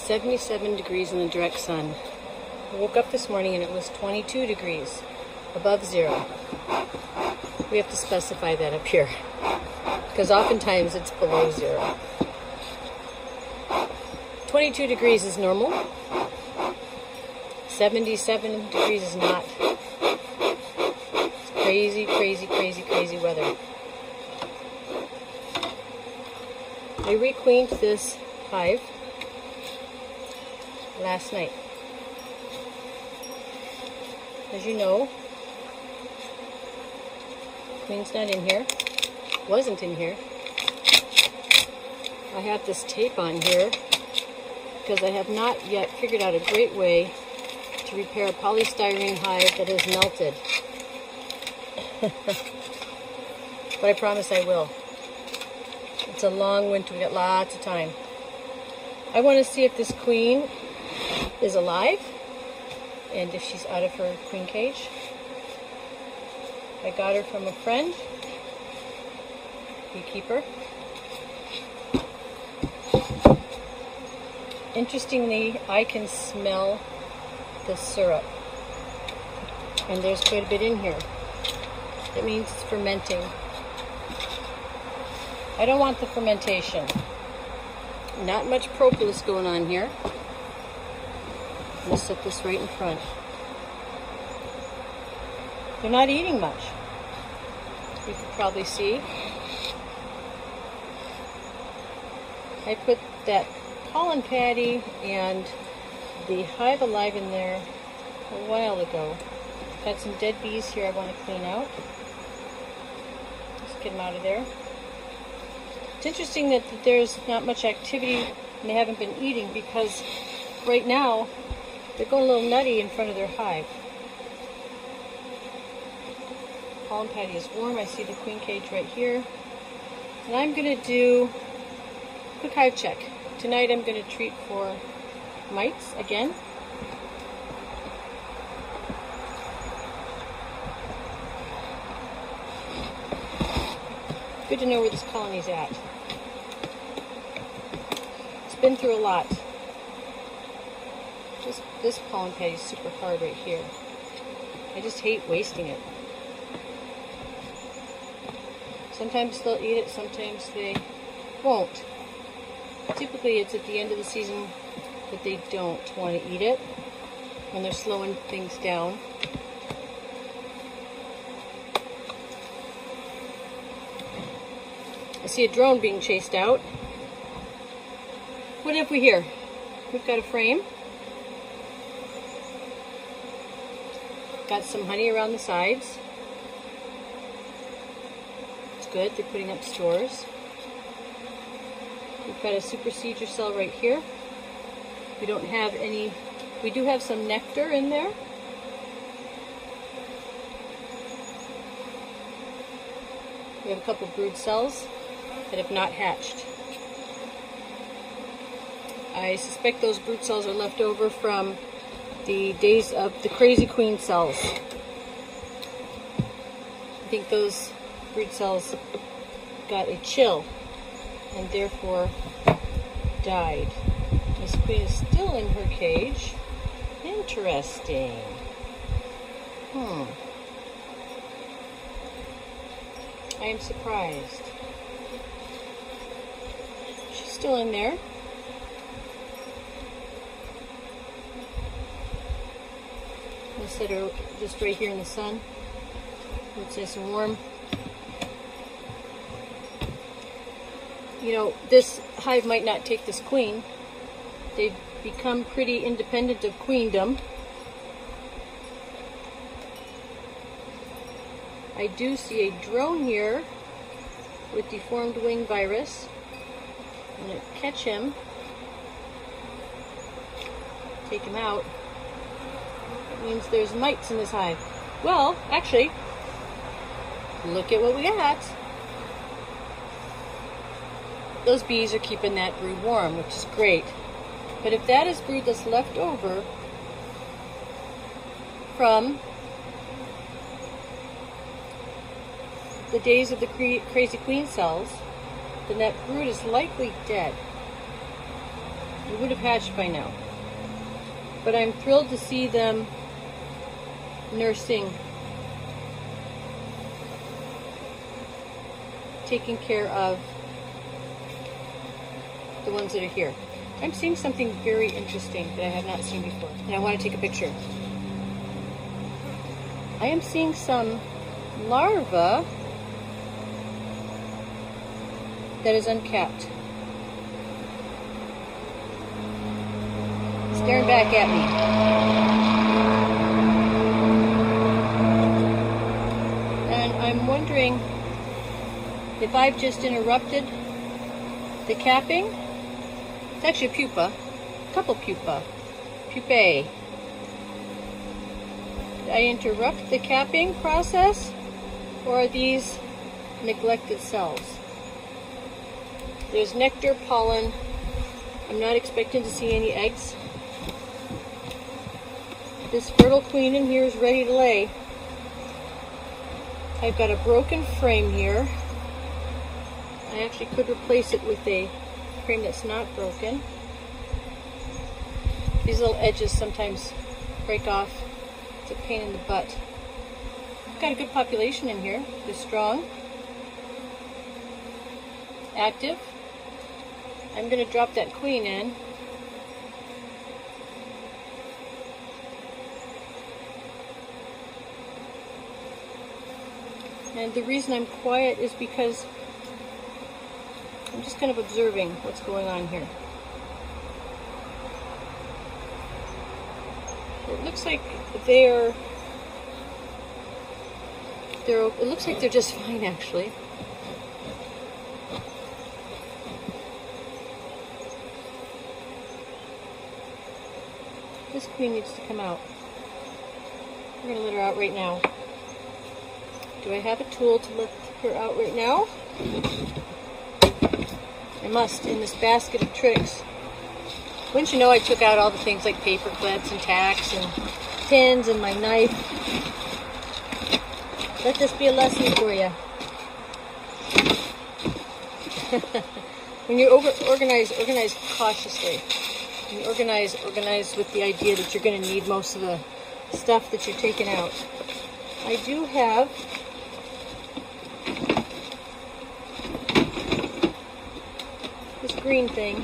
77 degrees in the direct sun. I woke up this morning and it was 22 degrees above zero. We have to specify that up here because oftentimes it's below zero. 22 degrees is normal. 77 degrees is not. It's crazy, crazy, crazy, crazy weather. I requeened this hive last night. As you know, queen's not in here. Wasn't in here. I have this tape on here because I have not yet figured out a great way to repair a polystyrene hive that has melted. But I promise I will. It's a long winter. We got lots of time. I want to see if this queen is alive and if she's out of her queen cage. I got her from a friend, beekeeper. Interestingly, I can smell the syrup, and there's quite a bit in here. It means it's fermenting. I don't want the fermentation. Not much propolis going on here. I'm going to set this right in front. They're not eating much. You can probably see. I put that pollen patty and the hive alive in there a while ago. Got some dead bees here I want to clean out. Just get them out of there. It's interesting that there's not much activity and they haven't been eating because right now they're going a little nutty in front of their hive. Pollen patty is warm. I see the queen cage right here. And I'm going to do a quick hive check. Tonight I'm going to treat for mites again. Good to know where this colony's at. It's been through a lot. Just this pollen patty is super hard right here. I just hate wasting it. Sometimes they'll eat it, sometimes they won't. Typically it's at the end of the season that they don't want to eat it, when they're slowing things down. I see a drone being chased out. What have we here? We've got a frame. Got some honey around the sides. It's good, they're putting up stores. We've got a supersedure cell right here. We don't have any, we do have some nectar in there. We have a couple brood cells that have not hatched. I suspect those brood cells are left over from the days of the crazy queen cells. I think those brood cells got a chill and therefore died. This queen is still in her cage. Interesting. I am surprised. She's still in there. I'm going to set her just right here in the sun. It's nice and warm. You know, this hive might not take this queen. They've become pretty independent of queendom. I do see a drone here with deformed wing virus. I'm going to catch him, take him out. That means there's mites in this hive. Well, actually, look at what we got. Those bees are keeping that brood warm, which is great. But if that is brood that's left over from the days of the crazy queen cells, then that brood is likely dead. They would have hatched by now. But I'm thrilled to see them nursing, taking care of the ones that are here. I'm seeing something very interesting that I have not seen before, and I want to take a picture. I am seeing some larva that is uncapped. Staring back at me. And I'm wondering if I've just interrupted the capping. It's actually a pupa. A couple pupae. Did I interrupt the capping process? Or are these neglected cells? There's nectar, pollen. I'm not expecting to see any eggs. This fertile queen in here is ready to lay. I've got a broken frame here. I actually could replace it with a frame that's not broken. These little edges sometimes break off. It's a pain in the butt. I've got a good population in here. They're strong, active. I'm going to drop that queen in. And the reason I'm quiet is because I'm just kind of observing what's going on here. It looks like it looks like they're just fine, actually. This queen needs to come out. We're going to let her out right now. Do I have a tool to let her out right now? I must, in this basket of tricks. Wouldn't you know, I took out all the things like paper clips and tacks and pins and my knife. Let this be a lesson for you. When you organize cautiously. When you organize with the idea that you're going to need most of the stuff that you're taking out. I do have this green thing.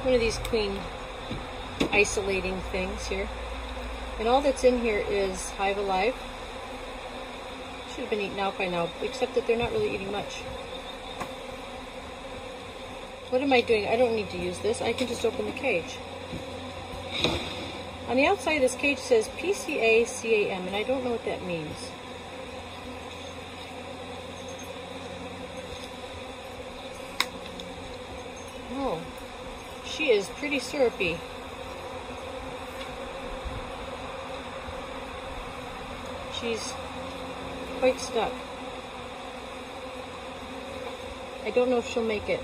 One of these queen isolating things here. And all that's in here is Hive Alive. Should have been eaten out by now, except that they're not really eating much. What am I doing? I don't need to use this. I can just open the cage. On the outside of this cage says PCA-CAM, and I don't know what that means. Oh, she is pretty syrupy. She's quite stuck. I don't know if she'll make it.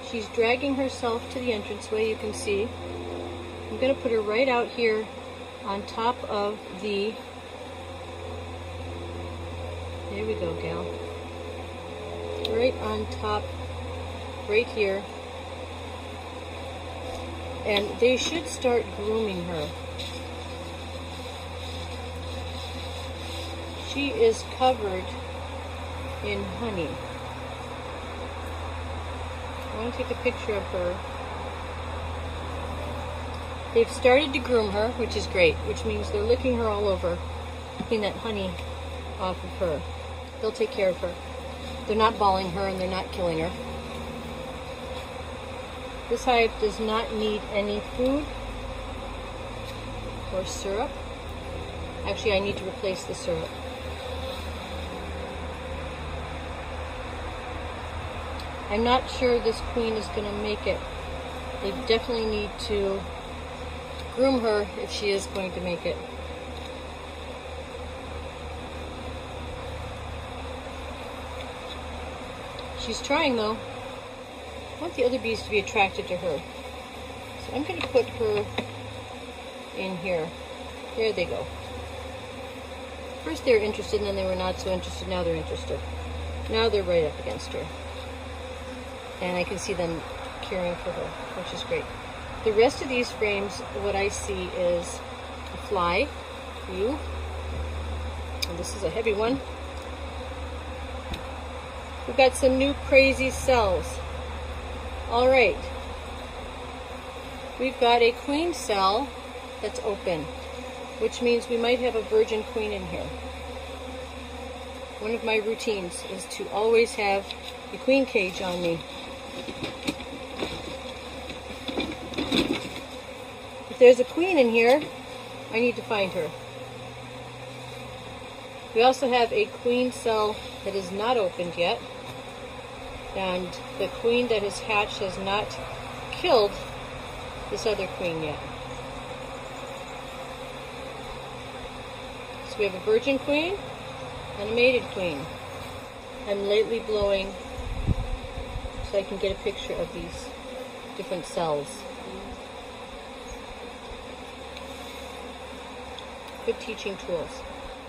She's dragging herself to the entranceway, you can see. I'm going to put her right out here on top of the... There we go, gal. Right on top, right here. And they should start grooming her. She is covered in honey. I want to take a picture of her. They've started to groom her, which is great, which means they're licking her all over, taking that honey off of her. They'll take care of her. They're not balling her and they're not killing her. This hive does not need any food or syrup. Actually, I need to replace the syrup. I'm not sure this queen is going to make it. They definitely need to groom her if she is going to make it. She's trying though. I want the other bees to be attracted to her. So I'm going to put her in here. There they go. First they were interested and then they were not so interested. Now they're interested. Now they're right up against her. and I can see them caring for her, which is great. The rest of these frames, what I see is a fly, you, and this is a heavy one. We've got some new crazy cells. All right, we've got a queen cell that's open, which means we might have a virgin queen in here. One of my routines is to always have a queen cage on me. If there's a queen in here, I need to find her. We also have a queen cell that is not opened yet, and the queen that has hatched has not killed this other queen yet. So we have a virgin queen and a mated queen. I'm lightly blowing so I can get a picture of these different cells. Good teaching tools.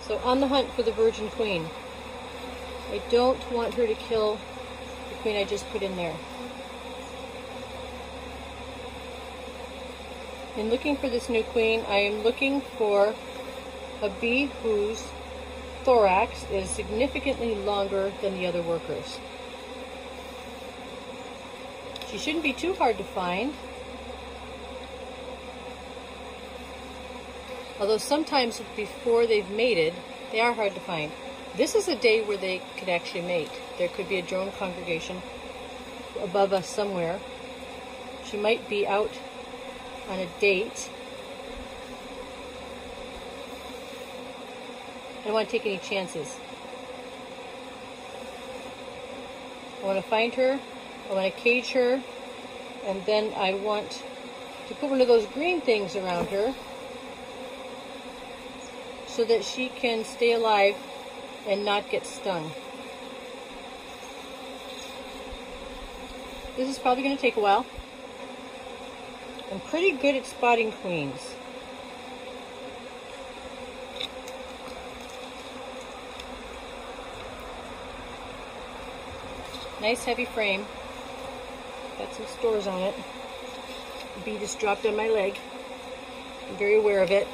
So on the hunt for the virgin queen. I don't want her to kill the queen I just put in there. In looking for this new queen, I am looking for a bee whose thorax is significantly longer than the other workers. She shouldn't be too hard to find. Although sometimes before they've mated, they are hard to find. This is a day where they could actually mate. There could be a drone congregation above us somewhere. She might be out on a date. I don't want to take any chances. I want to find her, I want to cage her, and then I want to put one of those green things around her so that she can stay alive and not get stung. This is probably going to take a while. I'm pretty good at spotting queens. Nice heavy frame. Got some stores on it. The bee just dropped on my leg. I'm very aware of it.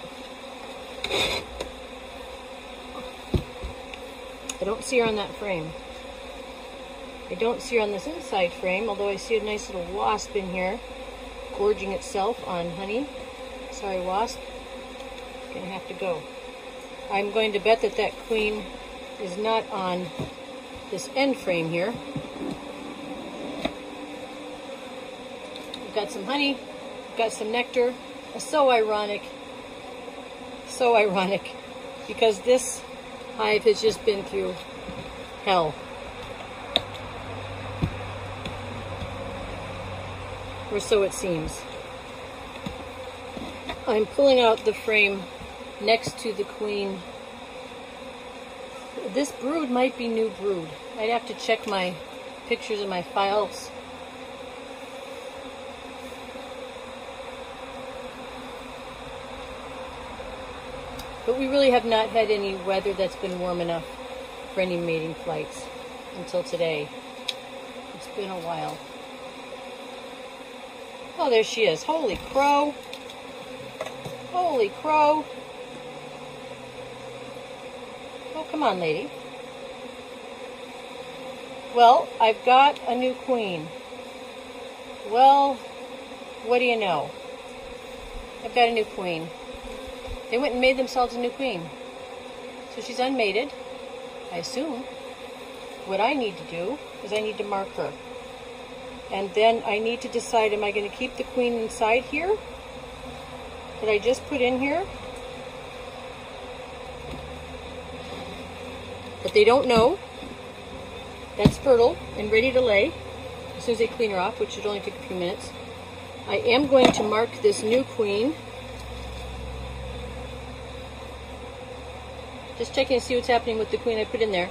I don't see her on that frame. I don't see her on this inside frame, although I see a nice little wasp in here gorging itself on honey. Sorry, wasp. Gonna have to go. I'm going to bet that that queen is not on this end frame here. We've got some honey, we've got some nectar. So ironic, because this hive has just been through hell. Or so it seems. I'm pulling out the frame next to the queen. This brood might be new brood. I'd have to check my pictures in my files. But we really have not had any weather that's been warm enough for any mating flights until today. It's been a while. Oh, there she is. Holy crow. Holy crow. Oh, come on, lady. Well, I've got a new queen. Well, what do you know? I've got a new queen. They went and made themselves a new queen. So she's unmated, I assume. What I need to do is I need to mark her. And then I need to decide, am I going to keep the queen inside here that I just put in here? But they don't know. That's fertile and ready to lay as soon as they clean her off, which should only take a few minutes. I am going to mark this new queen. Just checking to see what's happening with the queen I put in there.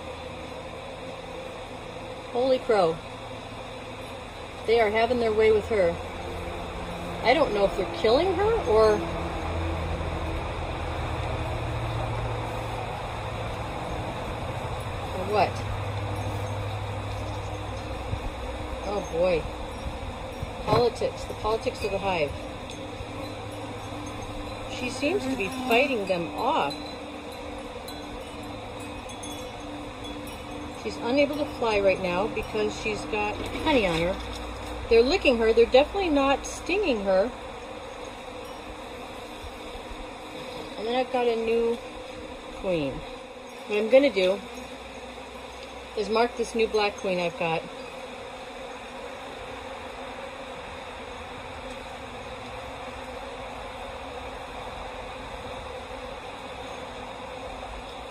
Holy crow. They are having their way with her. I don't know if they're killing her or what. Oh boy. Politics, the politics of the hive. She seems to be fighting them off. She's unable to fly right now because she's got honey on her. They're licking her. They're definitely not stinging her. And then I've got a new queen. What I'm going to do is mark this new black queen I've got.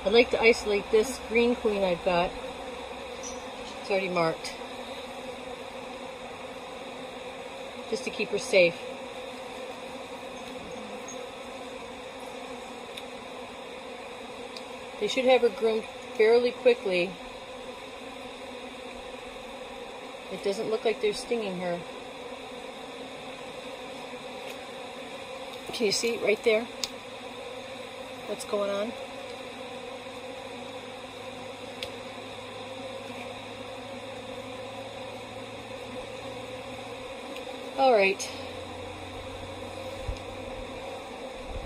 I'd like to isolate this green queen I've got. It's already marked. Just to keep her safe. They should have her groomed fairly quickly. It doesn't look like they're stinging her. Can you see right there what's going on? All right.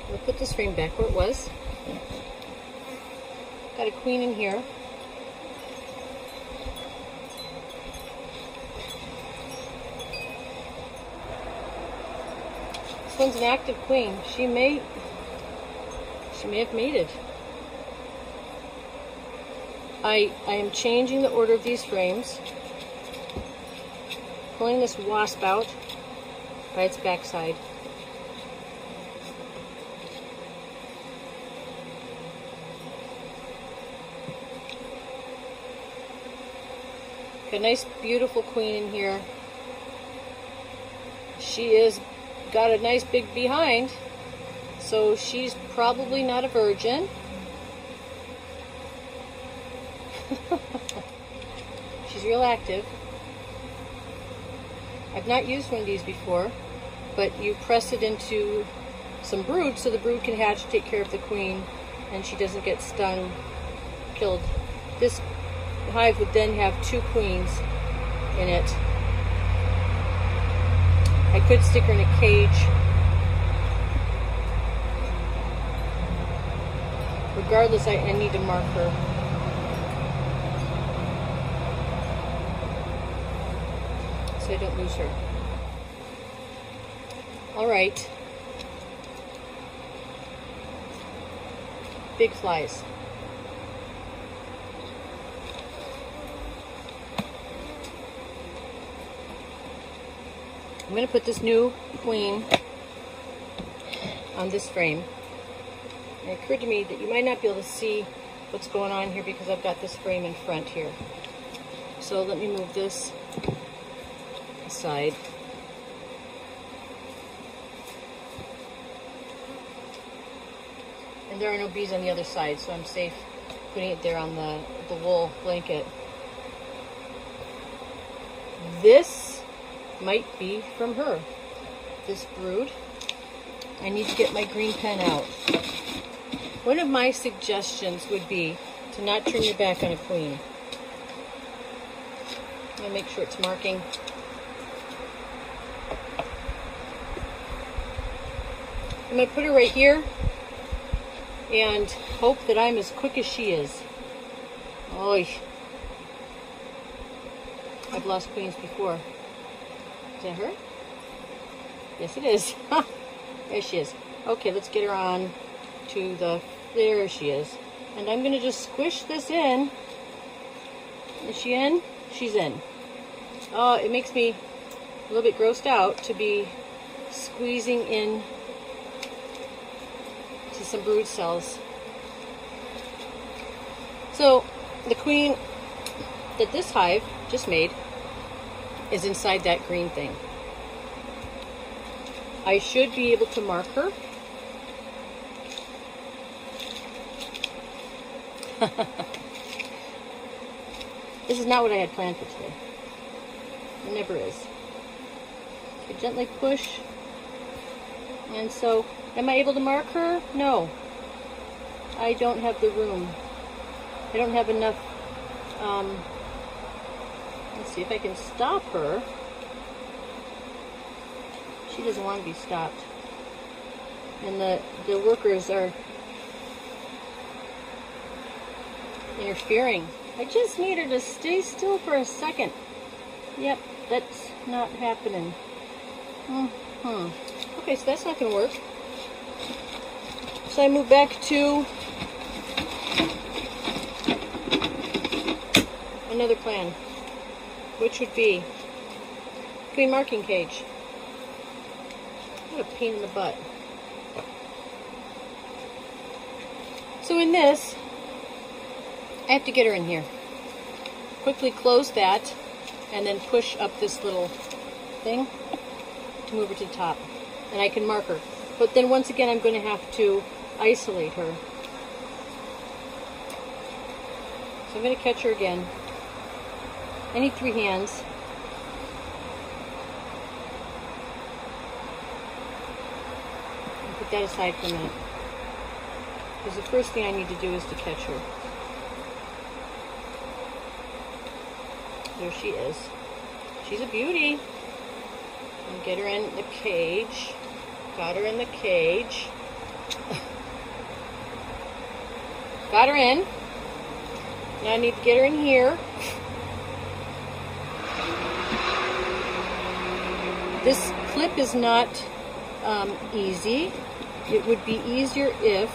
We'll put this frame back where it was. Got a queen in here. This one's an active queen. She may have mated. I am changing the order of these frames. Pulling this wasp out by its backside. Got a nice beautiful queen in here. She is got a nice big behind, so she's probably not a virgin. She's real active. I've not used one of these before, but you press it into some brood so the brood can hatch, take care of the queen, and she doesn't get stung, killed. This hive would then have 2 queens in it. I could stick her in a cage. Regardless, I need to mark her. So I don't lose her. All right. Big flies. I'm going to put this new queen on this frame. And it occurred to me that you might not be able to see what's going on here because I've got this frame in front here. So let me move this aside. And there are no bees on the other side, so I'm safe putting it there on the wool blanket. This might be from her, this brood. I need to get my green pen out. One of my suggestions would be to not turn your back on a queen. I'm going to make sure it's marking. I'm going to put her right here and hope that I'm as quick as she is. Oy. I've lost queens before. Is that her? Yes, it is. There she is. Okay, let's get her on to the... There she is. And I'm going to just squish this in. Is she in? She's in. Oh, it makes me a little bit grossed out to be squeezing in to some brood cells. So, the queen that this hive just made is inside that green thing. I should be able to mark her. This is not what I had planned for today. It never is. So gently push. And so, am I able to mark her? No. I don't have the room. I don't have enough Let's see if I can stop her. She doesn't want to be stopped. And the workers are interfering. I just need her to stay still for a second. Yep, that's not happening. Okay, so that's not going to work. So I move back to another plan, which would be queen marking cage. What a pain in the butt. So in this, I have to get her in here. Quickly close that, and then push up this little thing to move her to the top. And I can mark her. But then once again, I'm going to have to isolate her. So I'm going to catch her again. I need 3 hands. I'll put that aside for a minute. Because the first thing I need to do is to catch her. There she is. She's a beauty. And get her in the cage. Got her in the cage. Got her in. Now I need to get her in here. This clip is not easy. It would be easier if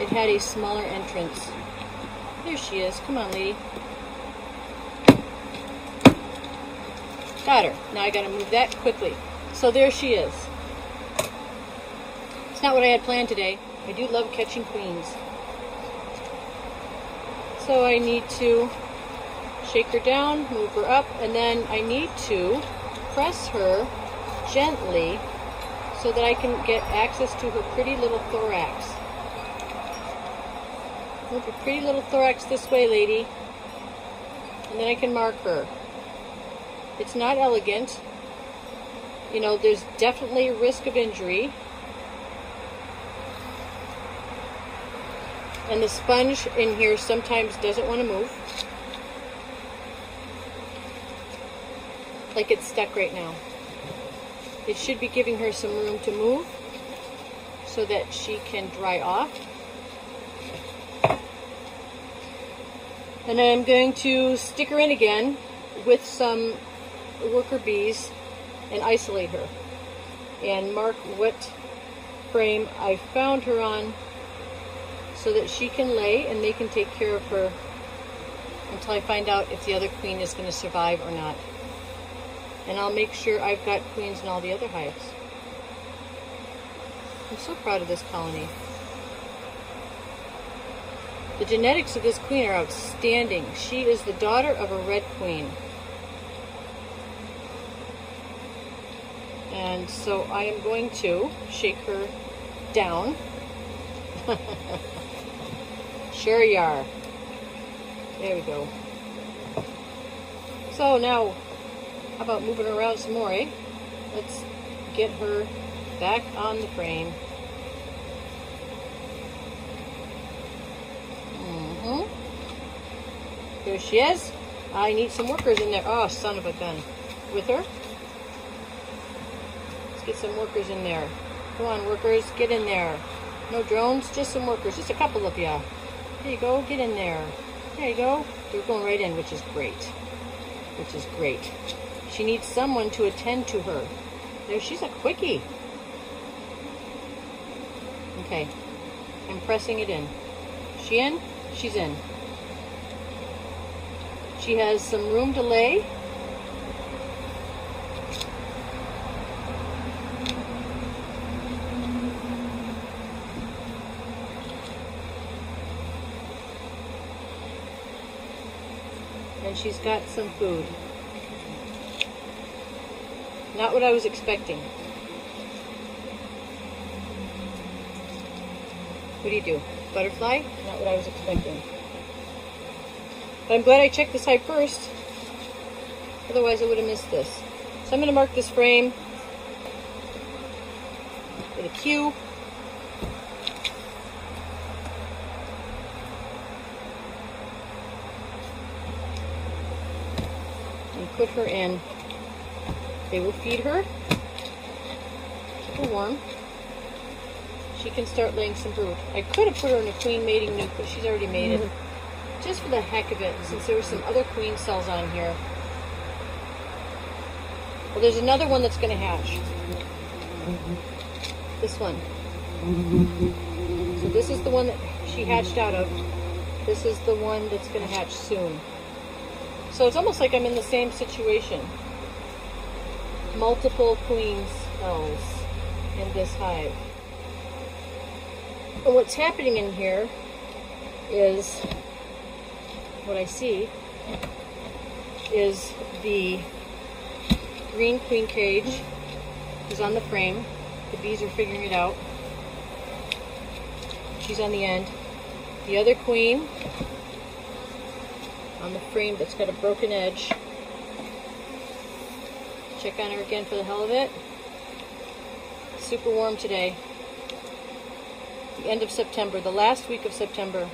it had a smaller entrance. There she is. Come on, lady. Got her. Now I gotta move that quickly. So there she is. It's not what I had planned today. I do love catching queens. So I need to shake her down, move her up, and then I need to press her gently so that I can get access to her pretty little thorax. Move your pretty little thorax this way, lady. And then I can mark her. It's not elegant. You know, there's definitely a risk of injury. And the sponge in here sometimes doesn't want to move. Like it's stuck right now. It should be giving her some room to move so that she can dry off. And then I'm going to stick her in again with some worker bees and isolate her. And mark what frame I found her on so that she can lay and they can take care of her until I find out if the other queen is going to survive or not. And I'll make sure I've got queens in all the other hives. I'm so proud of this colony. The genetics of this queen are outstanding. She is the daughter of a red queen. And so I am going to shake her down. Sure you are. There we go. So now, how about moving her around some more, eh? Let's get her back on the frame. There she is. I need some workers in there. Oh, son of a gun. With her. Let's get some workers in there. Come on, workers, get in there. No drones, just some workers. Just a couple of ya. There you go, get in there. There you go. They're going right in, which is great. Which is great. She needs someone to attend to her. There, she's a quickie. Okay. I'm pressing it in. She in? She's in. She has some room to lay. And she's got some food. Not what I was expecting. What do you do? Butterfly? Not what I was expecting. But I'm glad I checked this hive first. Otherwise I would have missed this. So I'm going to mark this frame with a Q. put her in. They will feed her, keep her warm. She can start laying some brood. I could have put her in a queen mating nuke, but she's already mated. Just for the heck of it, since there were some other queen cells on here. Well, there's another one that's going to hatch. This one. So this is the one that she hatched out of. This is the one that's going to hatch soon. So it's almost like I'm in the same situation. Multiple queen cells in this hive. And what's happening in here is, what I see is the green queen cage is on the frame. The bees are figuring it out. She's on the end. The other queen on the frame that's got a broken edge. Check on her again for the hell of it. Super warm today. The end of September, the last week of September.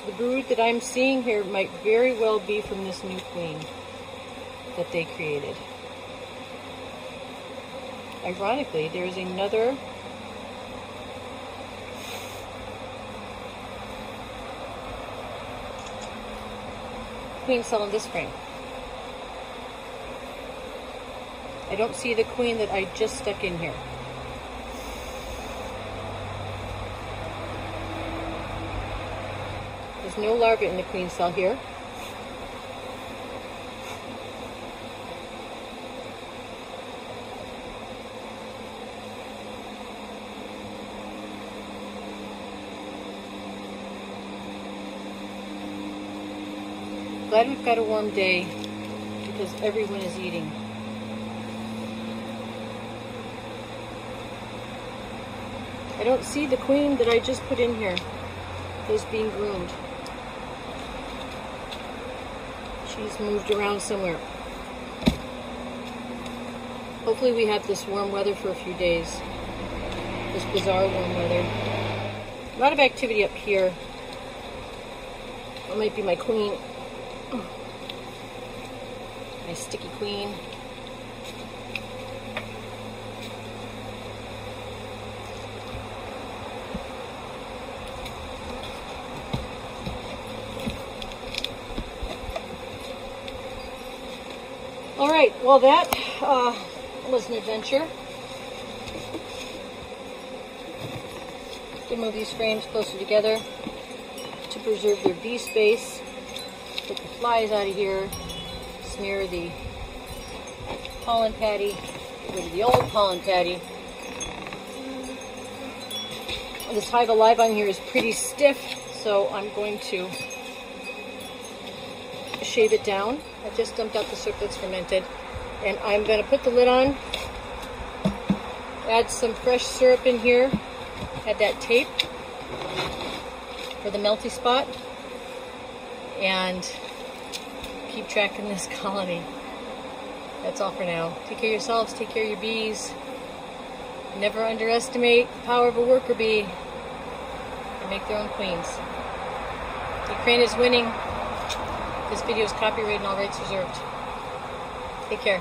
The brood that I'm seeing here might very well be from this new queen that they created. Ironically, there is another queen cell in this frame. I don't see the queen that I just stuck in here. There's no larvae in the queen cell here. Glad we've got a warm day because everyone is eating. I don't see the queen that I just put in here is being groomed. She's moved around somewhere. Hopefully we have this warm weather for a few days. This bizarre warm weather. A lot of activity up here. That might be my queen. My sticky queen. Alright, well that was an adventure. To move these frames closer together to preserve their bee space. Get the flies out of here. Smear the pollen patty. Get rid of the old pollen patty. This hive alive on here is pretty stiff, so I'm going to shave it down. I just dumped out the syrup that's fermented, and I'm going to put the lid on, add some fresh syrup in here, add that tape for the melty spot, and keep tracking this colony. That's all for now. Take care of yourselves, take care of your bees. Never underestimate the power of a worker bee. They make their own queens. Ukraine is winning. This video is copyrighted and all rights reserved. Take care.